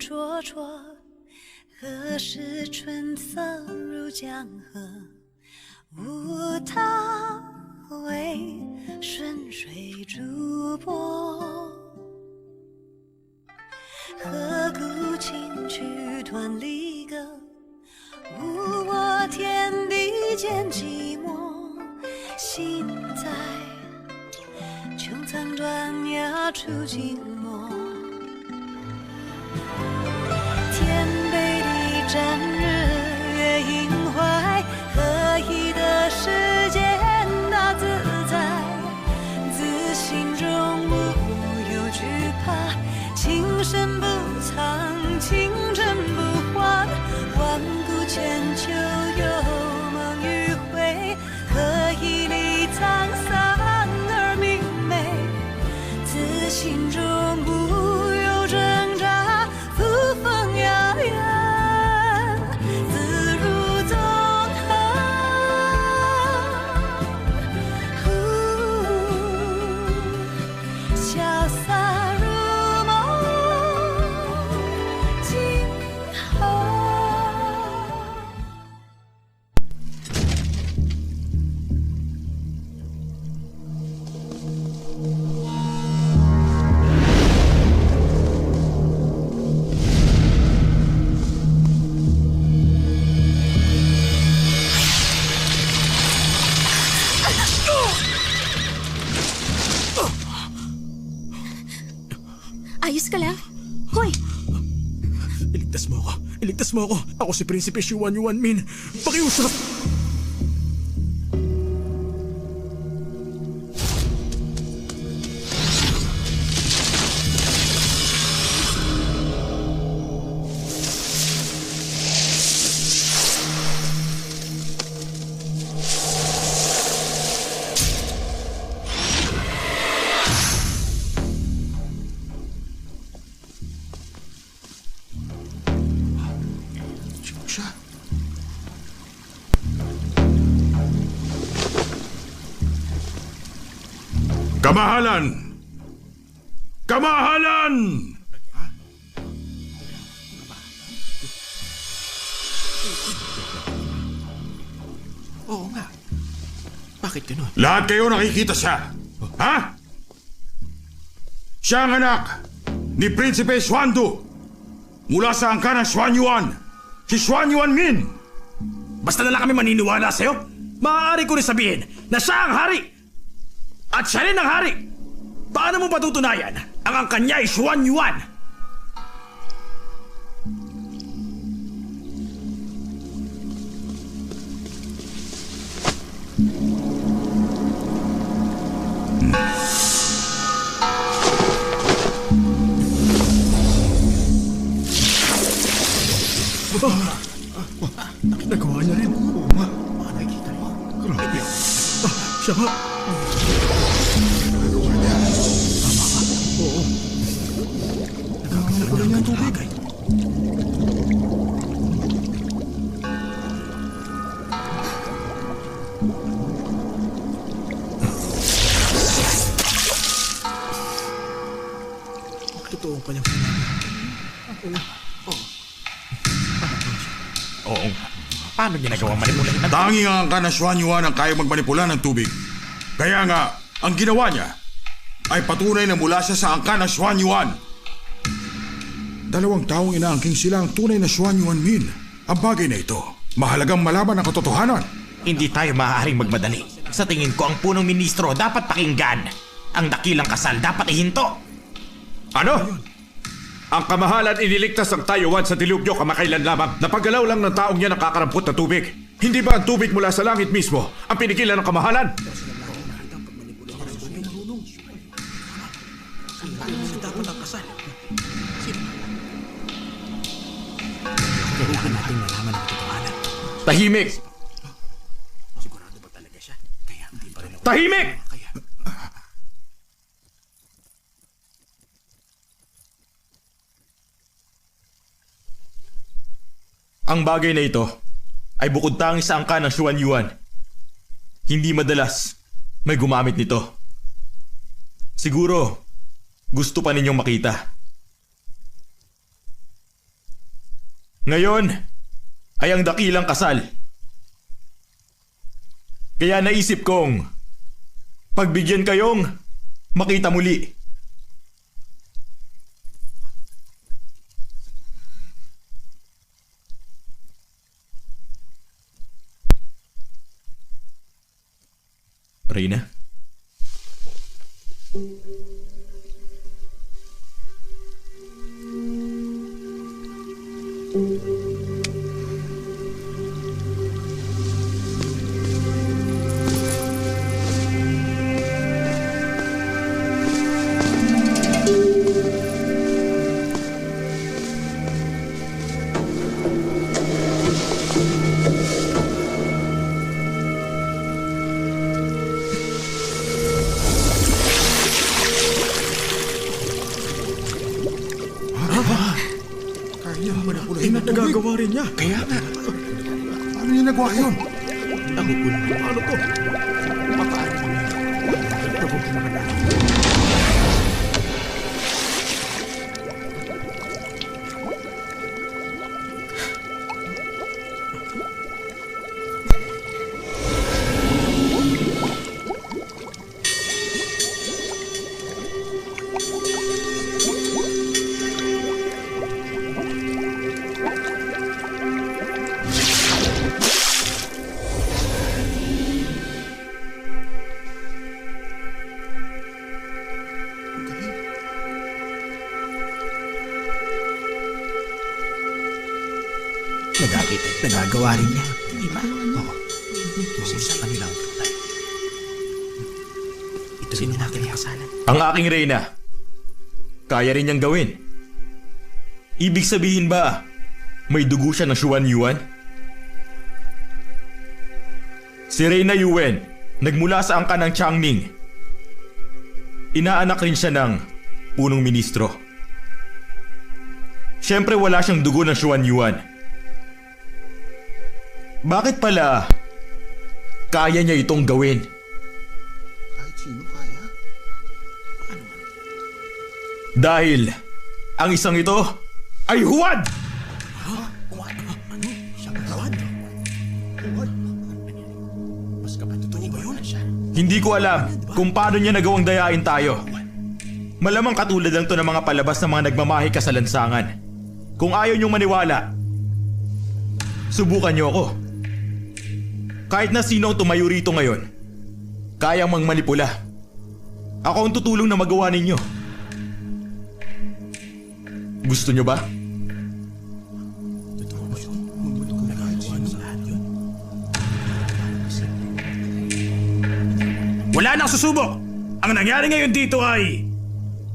灼灼，何时春色入江河？无他，为顺水逐波。何故轻曲断离歌？无我天地间寂寞。心在穹苍断崖处静默。天北地战，日月盈怀，合一的世间大自在，自心中无有惧怕，情深不藏，情真不换，万古千秋有梦与悔，何以离沧桑而明媚，自心中不有挣扎，扶风摇远，自如纵横，潇洒如梦今后。Ayos ka lang? Hoy! Iligtas mo ako. Iligtas mo ako. Ako si Prinsipe Xuan Yuan Min. Pakiusap! Siya. Kamahalan! Kamahalan! Oo nga. Bakit ganun? Lahat kayo nakikita siya. Ha? Siya ang anak ni Prinsipe Xuandu mula sa angkan ng Xuan Yuan. Si Xuan Yuan Min. Basta na lang kami maniniwala sa'yo. Maaari ko rin sabihin na siya ang hari. At siya rin ang hari. Paano mo patutunayan ang angkan niya ay Xuan Yuan? Nagawa niya rin. Oo nga. Baka nakikita mo. Grabe. Siya nga. Nagawa niya. Tama ka. Oo. Nagkakaroon pala niya ang tubig. Totoo pa niyang sinabi. Oo nga. Paano niya nagawang manipulahin ng Tanging ang angkan ng Xuan Yuan ang kaya magmanipula ng tubig. Kaya nga, ang ginawa niya ay patunay na mula siya sa angkan ng Xuan Yuan. Dalawang taong inaangking sila ang tunay na Xuan Yuan Min. Ang bagay na ito, mahalagang malaman ang katotohanan. Hindi tayo maaaring magmadali. Sa tingin ko, ang punong ministro dapat pakinggan. Ang dakilang kasal dapat ihinto. Ano? Ang kamahalan iniligtas ang Taiwan sa dilubyo kamakailan lamang. Napagalaw lang ng taong yan nakakarampot na tubig. Hindi ba ang tubig mula sa langit mismo ang pinigilan ng kamahalan? dapat ang kasal? Kailangan natin malaman ang katotohanan. Tahimik! Sigurado ba talaga siya? Kaya hindi pa rin ako... Tahimik! Kaya... Ang bagay na ito ay bukod tanging sa angka ng Xuan Yuan. Hindi madalas may gumamit nito. Siguro, gusto pa ninyong makita. Ngayon ay ang dakilang kasal. Kaya naisip kong pagbigyan kayong makita muli. Reyna? Nagagawa rin niya. Kaya nga. Paano niya nagawa yun? Ano ko? Nagagawa rin niya. Di ba? Oo. Sa kanila ang tunay. Ito rin ang aking kasalan. Ang aking Reyna, kaya rin niyang gawin. Ibig sabihin ba, may dugo siya ng Xuan Yuan? Si Reyna Yuen, nagmula sa angkan ng Changning. Inaanak rin siya ng punong ministro. Siyempre wala siyang dugo ng Xuan Yuan. Bakit pala kaya niya itong gawin? Kahit sino kaya? Dahil ang isang ito ay huwad! Hindi ko alam kung paano niya nagawang dayain tayo. Malamang katulad lang to ng mga palabas ng mga nagmamahi ka sa lansangan. Kung ayaw niyong maniwala, subukan niyo ako. Kahit na sino ang tumayo rito ngayon, kayang mangmanipula. Ako ang tutulong na magawa ninyo. Gusto nyo ba? Wala nang susubok. Ang nangyari ngayon dito ay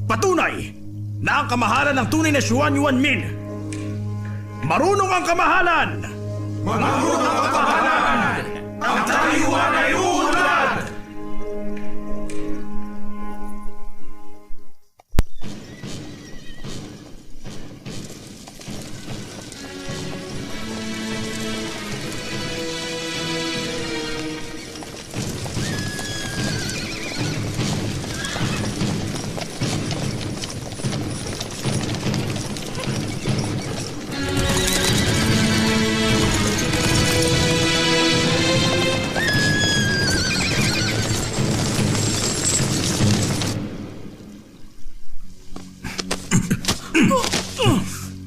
patunay na ang kamahalan ng tunay na Xuan Yuan Min. Marunong ang kamahalan! Marunong ang kamahalan! Ang Taiyuan ay uunlad!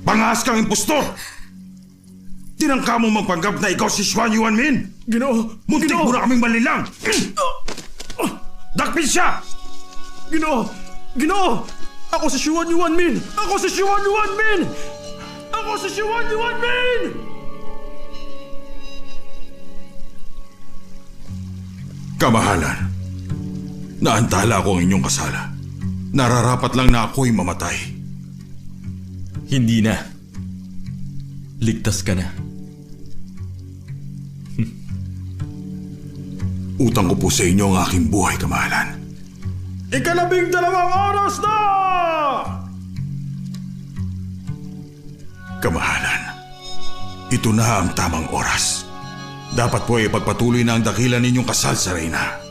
Pangas kang impostor! Tinangka mo magpanggap na ikaw si Xuan Yuan Min! Ginoo! Muntik mo na kaming manlilang! Dakpin siya! Ginoo! Ginoo! Ako si Xuan Yuan Min! Ako si Xuan Yuan Min! Ako si Xuan Yuan Min! Kamahalan, naantala ko ang inyong kasala. Nararapat lang na ako'y mamatay. Hindi na. Ligtas ka na. Utang ko po sa inyo ang aking buhay, kamahalan. 12 oras na! Kamahalan, ito na ang tamang oras. Dapat po ay ipagpatuloy na ang dakilan ninyong kasal sa Reyna.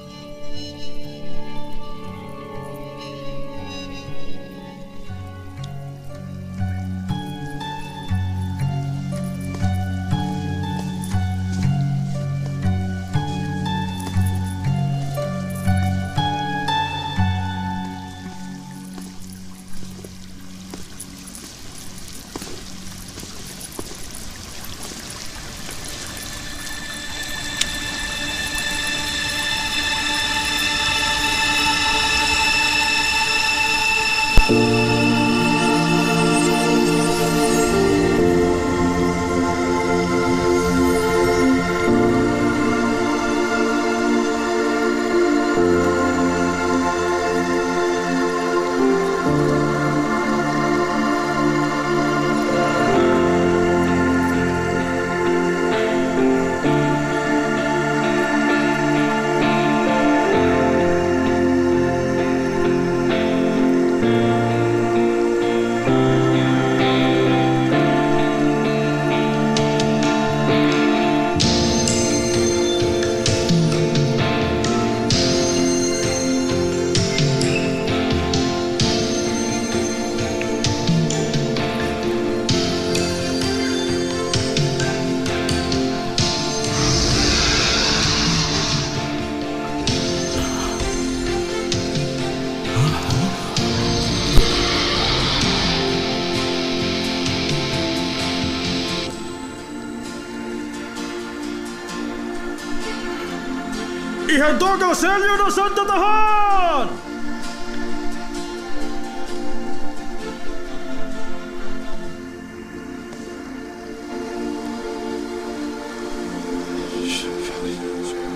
Ihandog ang selyo ng sandatahan!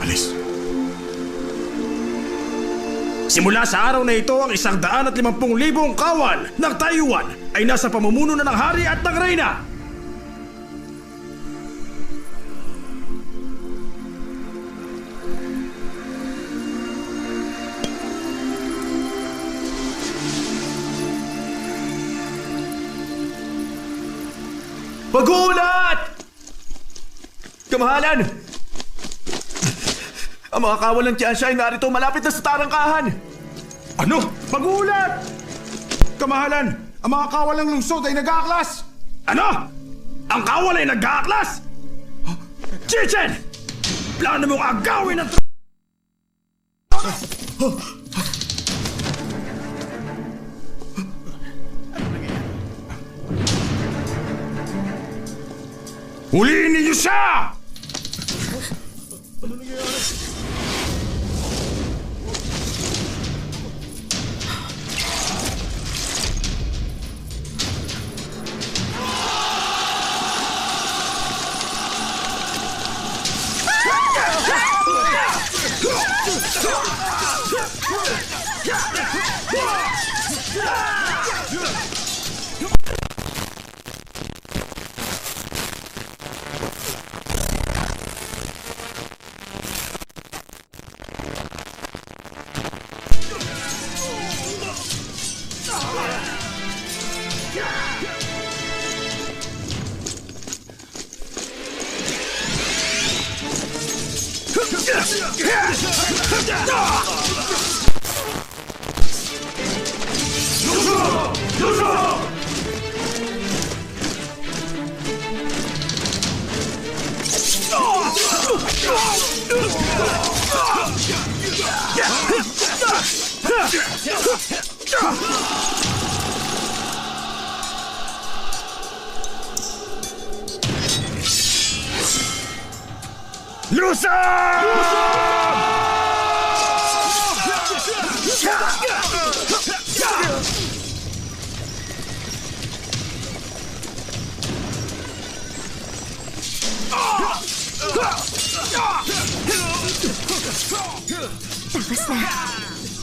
Alis. Simula sa araw na ito, ang 150,000 kawal ng Taiwan ay nasa pamumuno na ng hari at ng reyna. Pagulat! Kamahalan! Ang mga kawal ng Tiansha ay narito malapit na sa tarangkahan! Ano? Magulat! Kamahalan, ang mga kawal ng lungsod ay nag-aaklas! Ano? Ang kawal ay nag-aaklas? Chichen! Plano mong agawin ang Huliin ninyo siya!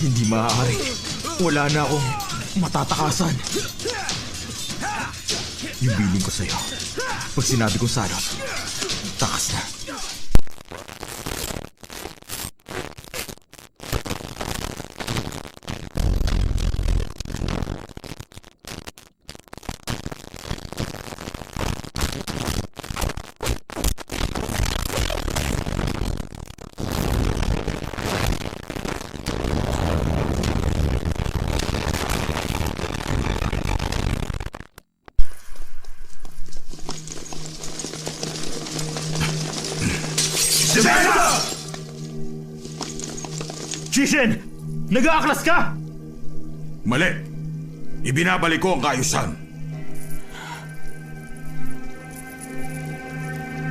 Hindi maaari. Wala na akong matatakasan. Yung biling ko sa'yo, pag sinabi kong salot, takas na. Chichen! Nag-aaklas ka! Mali. Ibinabalik ko ang kaayusan.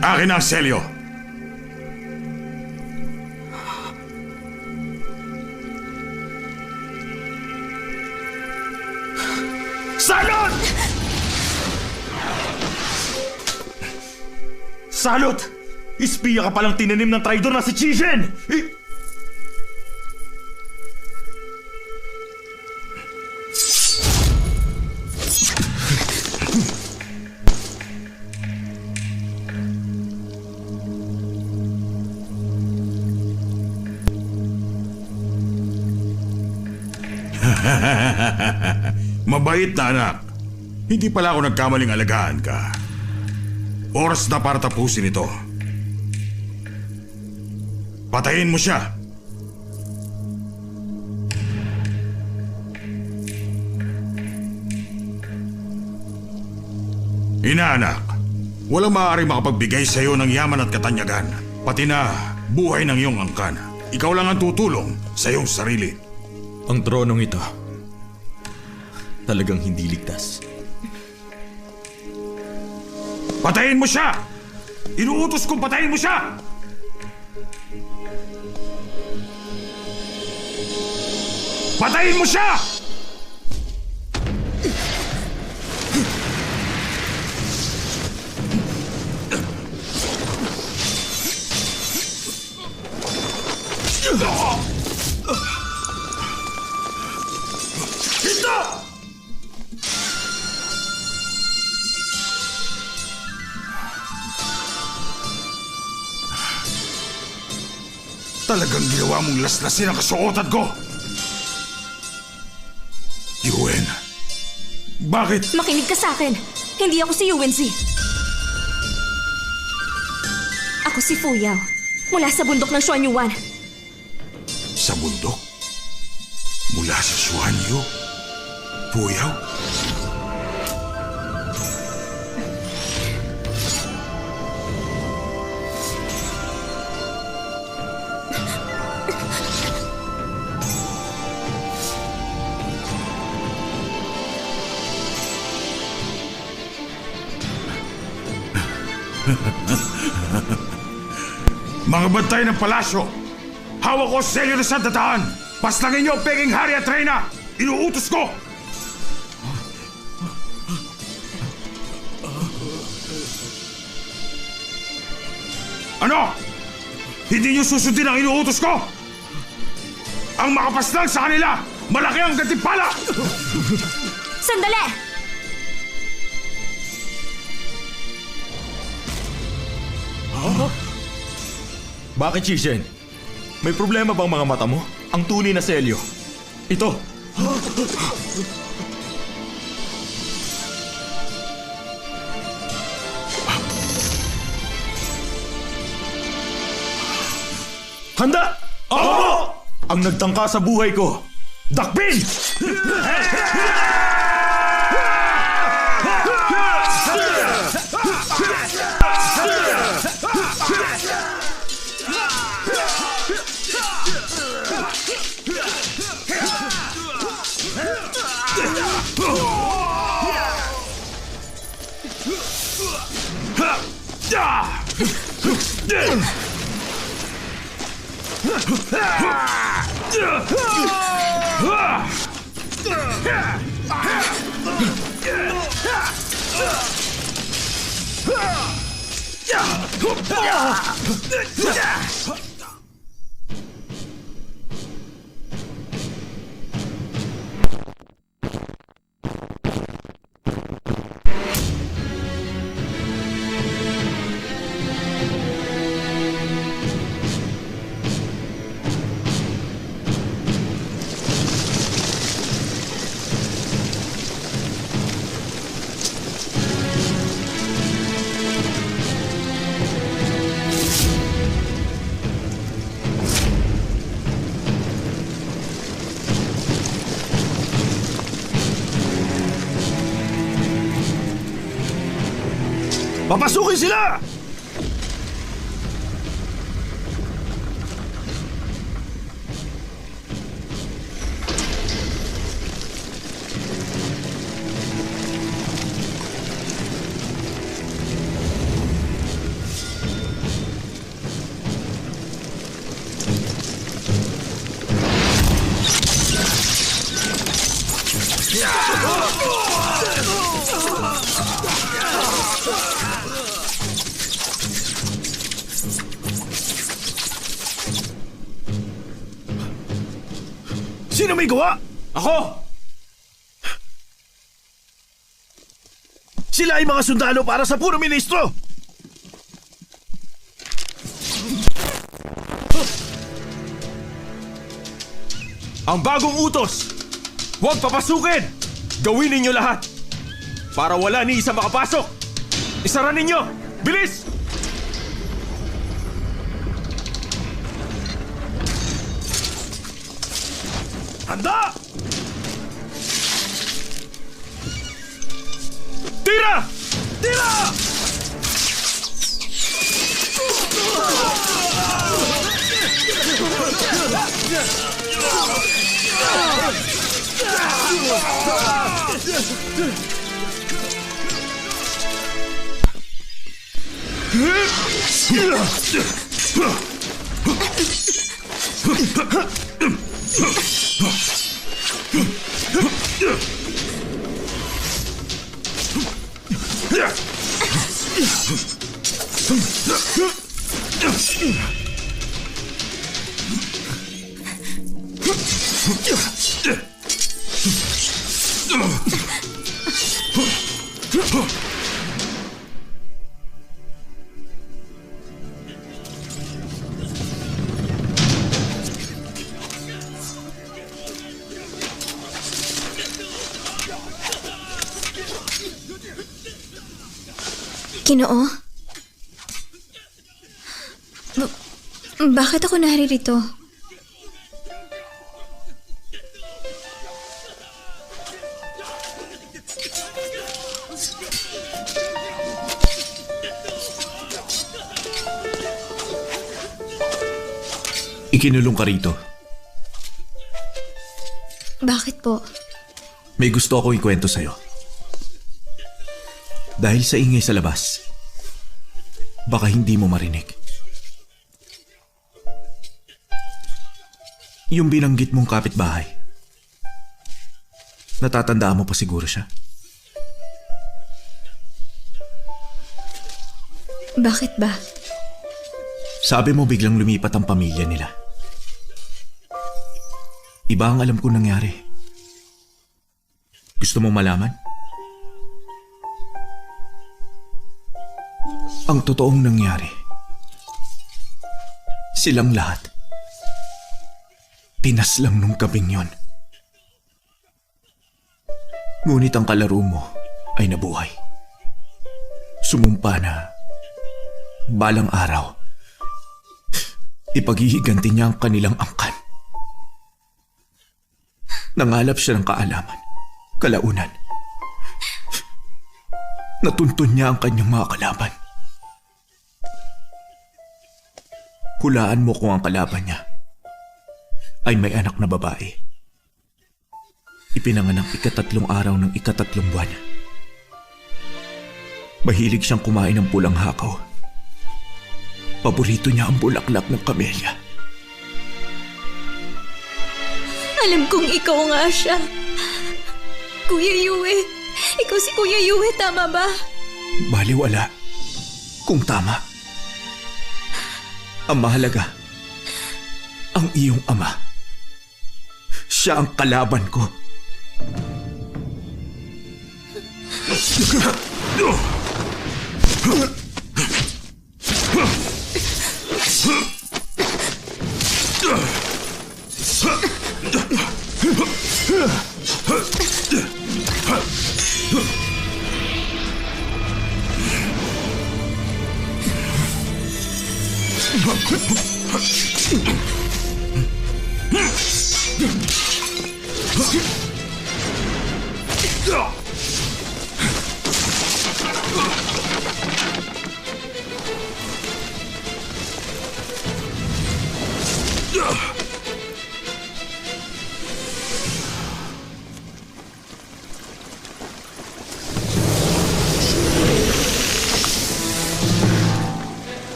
Akin ang selyo. salot! Salot! Ispiya ka palang tinanim ng traidor na si Chichen! Mabait na anak. Hindi pala ako nagkamaling alagaan ka. Oras na para tapusin ito. Patayin mo siya. Inaanak, walang maaari makapagbigay sa iyo ng yaman at katanyagan, pati na buhay ng iyong angkan. Ikaw lang ang tutulong sa iyong sarili. Ang tronong ito, talagang hindi ligtas. Patayin mo siya! Inuutos kong patayin mo siya! Patayin mo siya! Ito! Talagang ginawa mong laslasin ang kasuotan ko! Yuen, bakit? Makinig ka sa akin. Hindi ako si Yuwensi. Ako si Fuyao. Mula sa bundok ng Xuanyuan. Sa bundok? Mula sa Xuanyu? Puyaw? Mga bantay ng palasyo, hawak ko sa selyo ng sandataan. Paslangin niyo ang peking hari at reyna. Inuutos ko! Ano? Hindi niyo susundin ang inuutos ko? Ang makapaslang sa kanila, malaki ang gantimpala! Sandali! Bakit, Shishen? May problema bang mga mata mo? Ang tunay na selyo. Ito. Handa! Oo! Ang nagtangka sa buhay ko. Dakpin! Papasukin sila! Sino may gawa? Ako! Sila ay mga sundalo para sa puro ministro! Ang bagong utos! Huwag papasukin! Gawin ninyo lahat! Para wala ni isa makapasok! Isara ninyo! Bilis! Handa! Tira! Tira! Ginoo? Bakit ako naririto? Ikinulong ka rito. Bakit po? May gusto akong ikwento sa'yo. Dahil sa ingay sa labas, baka hindi mo marinig. Yung binanggit mong kapitbahay, natatandaan mo pa siguro siya? Bakit ba? Sabi mo biglang lumipat ang pamilya nila. Iba ang alam kong nangyari. Gusto mo malaman? Ang totoong nangyari, silang lahat pinaslang nung gabing yon. Ngunit ang kalaro mo ay nabuhay. Sumumpa na balang araw, ipaghihiganti niya ang kanilang angkan. Nangalap siya ng kaalaman, kalaunan. Natuntun niya ang kanyang mga kalaban. Hulaan mo kung ang kalaban niya ay may anak na babae. Ipinanganak 3 araw ng 3 buwan. Mahilig siyang kumain ng pulang hakaw. Paborito niya ang bulaklak ng kamelya. Alam kong ikaw nga siya. Kuya Yue, ikaw si Kuya Yue, tama ba? Baliwala kung tama. Ang mahalaga, ang iyong ama. Siya ang kalaban ko.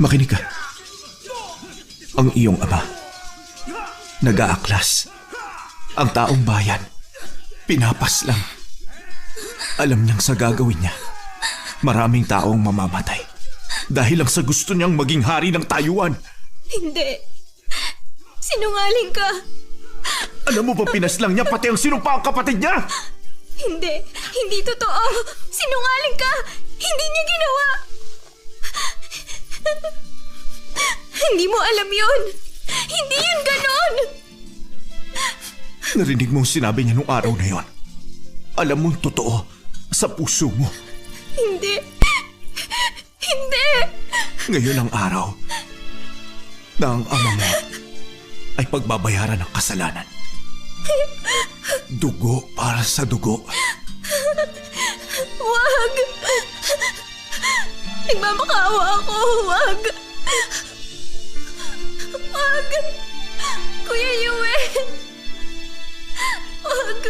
Makinig ka. Ang iyong ama, Nag-aaklas. Ang taong bayan, pinapas lang. Alam niyang sa gagawin niya, maraming taong mamamatay. Dahil lang sa gusto niyang maging hari ng Taiwan. Hindi. Sinungaling ka. Alam mo ba pinaslang niya pati ang sinumpa ang kapatid niya? Hindi. Hindi totoo. Sinungaling ka. Hindi niya ginawa. Hindi mo alam yun. Hindi yun ganon. Narinig mo ang sinabi niya nung araw na yon. Alam mong totoo sa puso mo. Hindi. Hindi. Ngayon ang araw na ang ama mo ay pagbabayaran ng kasalanan. Dugo para sa dugo. Wag. Nagmamakaawa ako. Wag. Wag. Kuya Yue. Wag.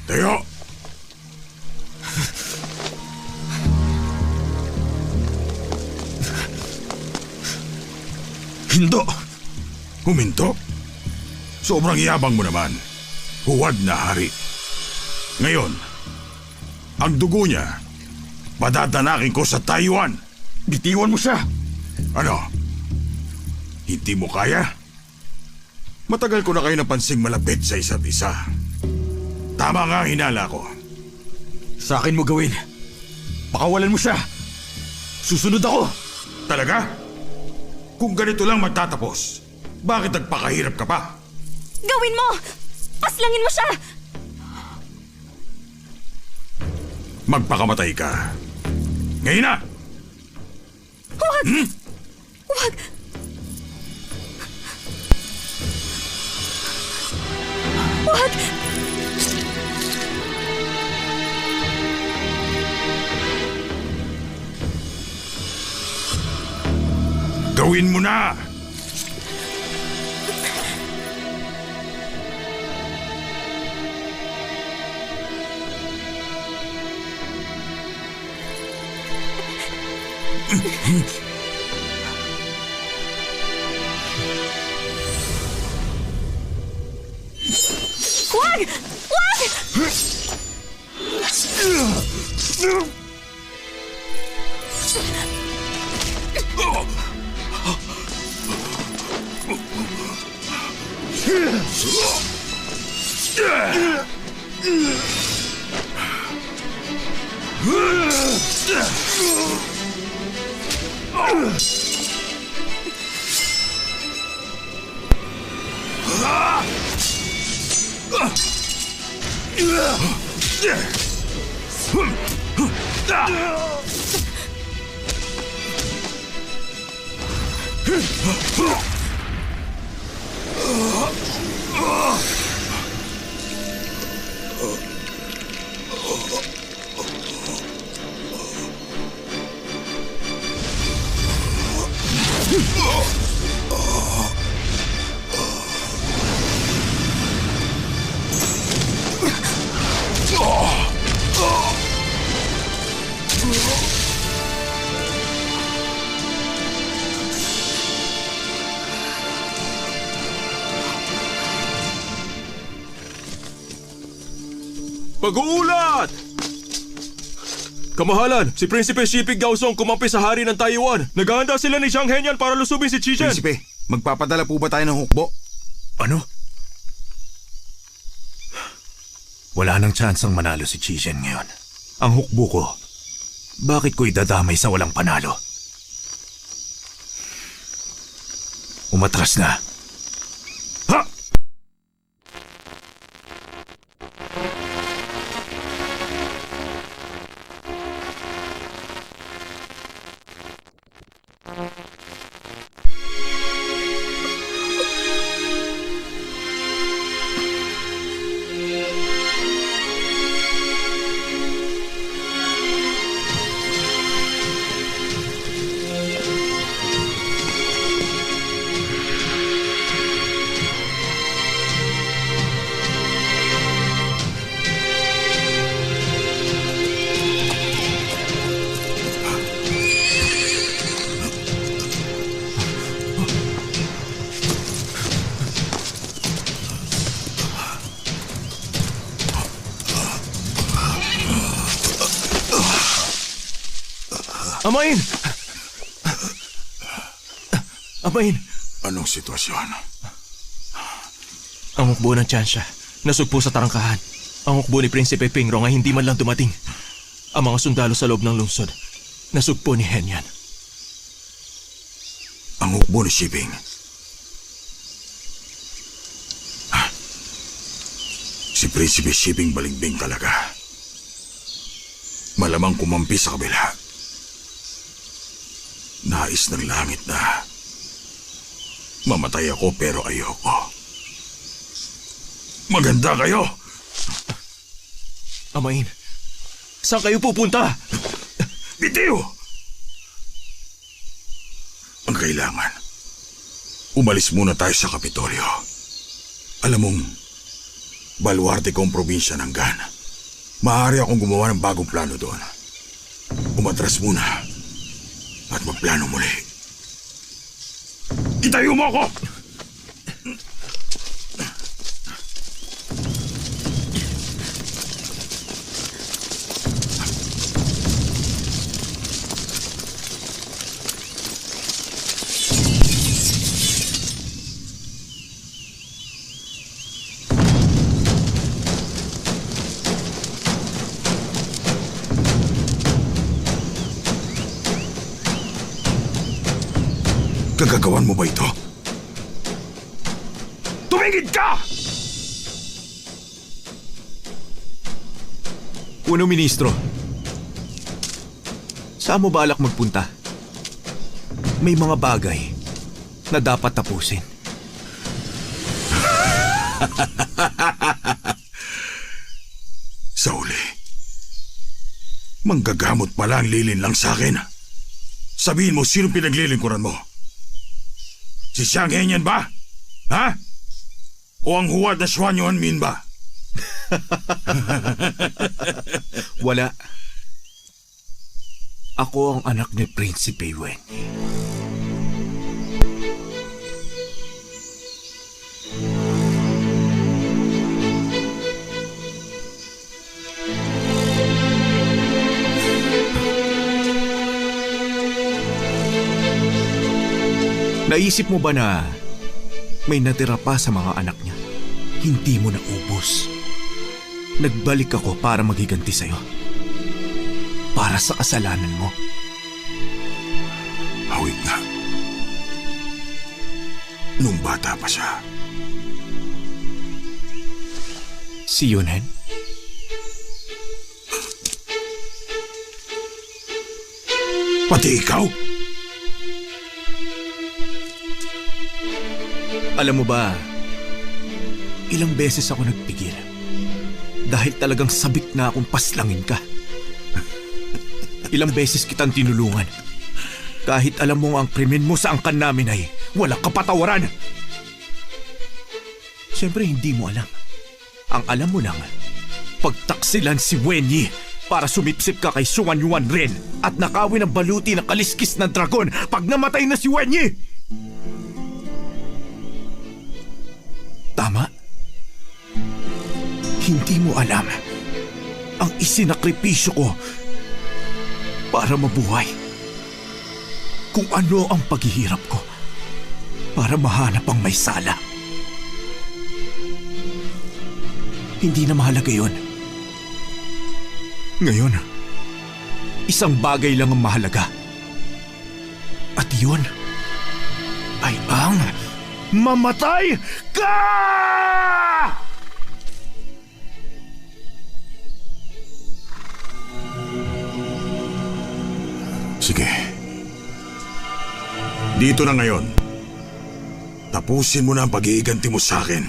Tayo! Hindo! Huminto? Sobrang yabang mo naman. Huwad na hari. Ngayon, ang dugo niya, padadanakin ko sa Taiwan. Bitiwan mo siya! Ano? Hindi mo kaya? Matagal ko na kayo napansing malapit sa isa't isa. Tama nga ang hinala ko. Sa akin mo gawin. Pakawalan mo siya. Susunod ako. Talaga? Kung ganito lang magtatapos, bakit nagpakahirap ka pa? Gawin mo! Paslangin mo siya! Magpakamatay ka. Ngayon na! Huwag! Huwag! Huwag! Gawin mo na! Huwag! Huwag! Pag-uulat! Kamahalan, si Prinsipe Shipig Gaozong kumampi sa hari ng Taiwan. Naghahanda sila ni Zhang Henyan para lusubin si Chichen. Prinsipe, magpapadala po ba tayo ng hukbo? Ano? Wala nang tsansang manalo si Chichen ngayon. Ang hukbo ko, bakit ko idadamay sa walang panalo? Umatras na. Ha! Amain! Amain! Anong sitwasyon? Ang hukbo ng Tiyansya, nasugpo sa tarangkahan. Ang hukbo ni Prinsipe Pingrong ay hindi man lang dumating. Ang mga sundalo sa loob ng lungsod, nasugpo ni Henyan. Ang hukbo ni Shiping. Si Prinsipe Shiping balimbing talaga. Malamang kumampi sa kabila. Nais ng langit na mamatay ako pero ayoko. Maganda kayo! Amain, saan kayo pupunta? Bitiw! Ang kailangan, umalis muna tayo sa Kapitolyo. Alam mong, baluarte ko ang probinsya ng Gan. Maaari akong gumawa ng bagong plano doon. Umatras muna at magplano muli. Itayo mo ako! Gagagawan mo ba ito? Tumingin ka! Uno, Ministro. Saan mo balak magpunta? May mga bagay na dapat tapusin. Sauli, manggagamot pala ang lilin lang sa akin. Sabihin mo sino pinaglilingkuran mo? Si Xiang Henyan ba? Ha? O ang huwad na Xuan Yuanmin ba? Wala. Ako ang anak ni Prinsipe Wen. Naisip mo ba na may natira pa sa mga anak niya? Hindi mo na ubos. Nagbalik ako para maghiganti sa'yo. Para sa kasalanan mo. Hawig nga. Nung bata pa siya. Si Yunhen? Pati ikaw? Alam mo ba, ilang beses ako nagpigil. Dahil talagang sabik na akong paslangin ka. Ilang beses kitang tinulungan. Kahit alam mo ang krimen mo sa angkan namin ay walang kapatawaran. Siyempre hindi mo alam. Ang alam mo lang, pagtaksilan si Wenyi para sumipsip ka kay Xuan Yuan Ren at nakawin ang baluti ng kaliskis ng dragon pag namatay na si Wenyi. Tama? Hindi mo alam ang isinakripisyo ko para mabuhay. Kung ano ang paghihirap ko para mahanap ang may sala. Hindi na mahalaga yun. Ngayon, isang bagay lang ang mahalaga. At yun ay ang mamatay ka! Sige. Dito na ngayon. Tapusin mo na ang pag-iiganti mo sa akin.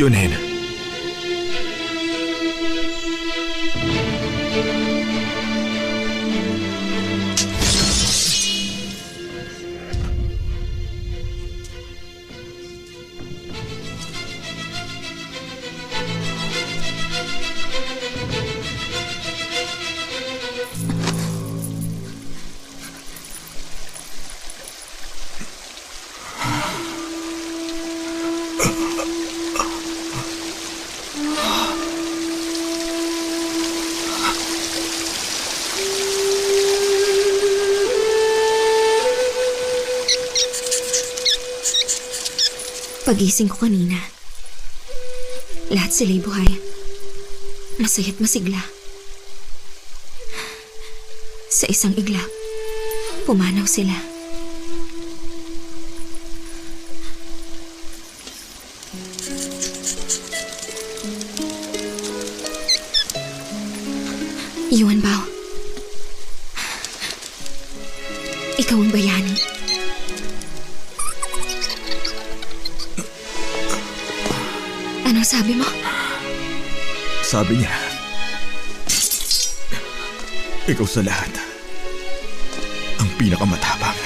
Yunhen. Pagising ko kanina, lahat sila'y buhay. Masaya't masigla. Sa isang iglap, pumanaw sila. Yuan Bao, ikaw ang bayani. Anong sabi mo? Sabi niya, ikaw sa lahat ang pinakamatapang.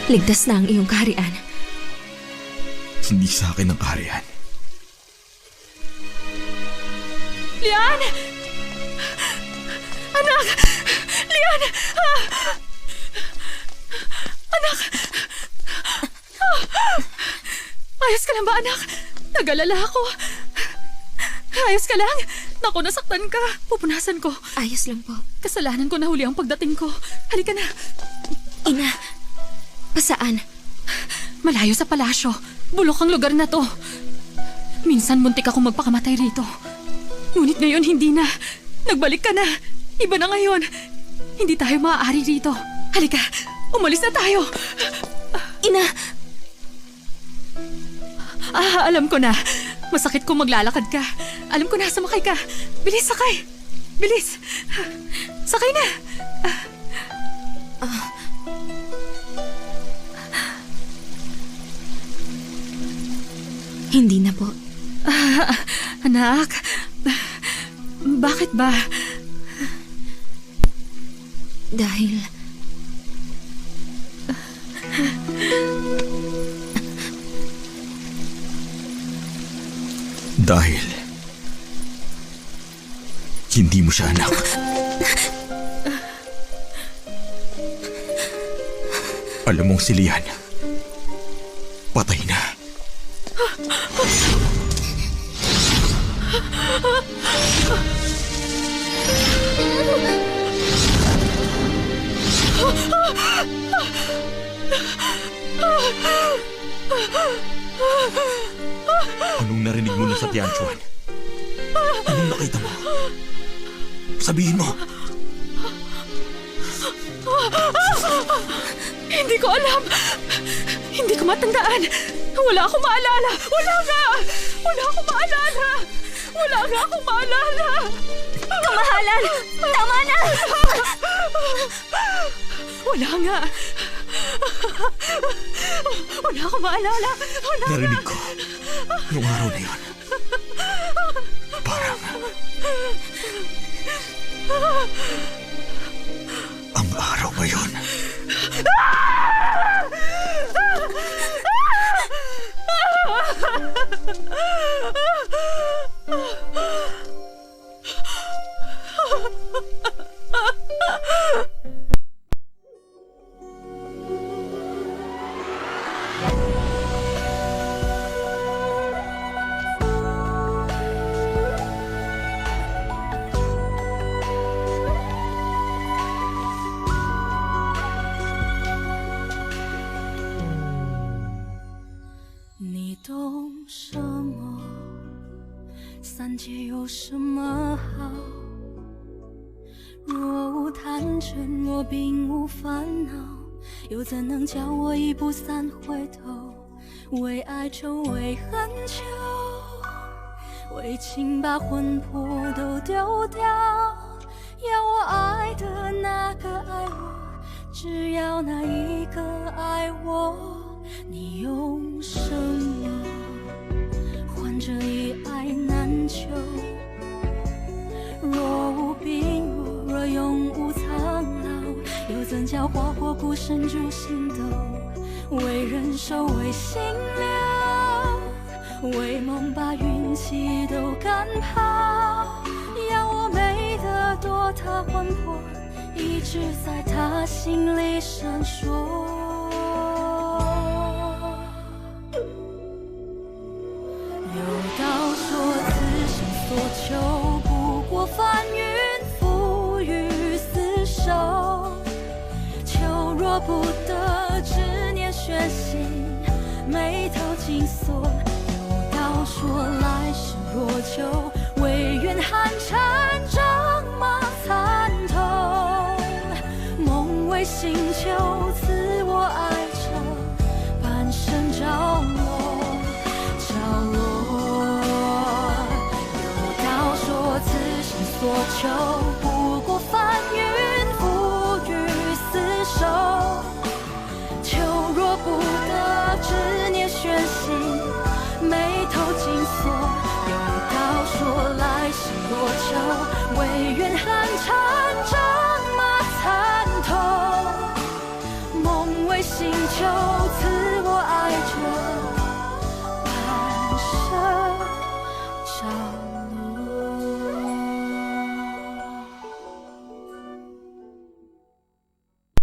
Ligtas na ang iyong kaharian. Hindi sa akin ang kaharian. Lian! Anak! Lian! Anak! Ayos ka lang ba, anak? Nag-alala ako. Ayos ka lang? Naku, nasaktan ka. Pupunasan ko. Ayos lang po. Kasalanan ko na huli ang pagdating ko. Halika na. Ina, pasaan? Malayo sa palasyo. Bulok ang lugar na to. Minsan muntik akong magpakamatay rito. Ngunit ngayon hindi na. Nagbalik ka na. Iba na ngayon. Hindi tayo maaari rito. Halika, umalis na tayo. Ina! Alam ko na. Masakit kung maglalakad ka. Alam ko na, sumakay ka. Bilis, sakay. Bilis. Sakay na. Hindi na po. Anak, bakit ba? Dahil... Dahil hindi mo siya anak. Alam mong si Lian, patay na. Anong narinig mo na sa Tianchuan? Anong nakita mo? Sabihin mo. Hindi ko alam. Hindi ko matandaan. Wala akong maalala. Wala nga. Wala akong maalala. Wala nga akong maalala. Kamahalan! Tama na! Wala nga. Wala akong maalala. Wala nga. Narinig ko nung araw na yun. Parang ang araw ngayon.又怎能叫我一步三回头？为爱愁，为恨求，为情把魂魄都丢掉。要我爱的那个爱我，只要那一个爱我。你用什么换这一爱难求？若无病弱，若永无苍老。又怎叫花火孤身逐星斗？为人守，为心留，为梦把运气都赶跑。要我美得多，他魂魄一直在他心里闪烁。有道说，此生所求。玄心，眉头紧锁。有道说来世若求，唯愿寒蝉仗马参透。梦为星球赐我爱着，半生着落。有道说此生所求，不过翻云覆雨厮守。求若不得，执念悬心，眉头紧锁。有道说来世若求，唯愿寒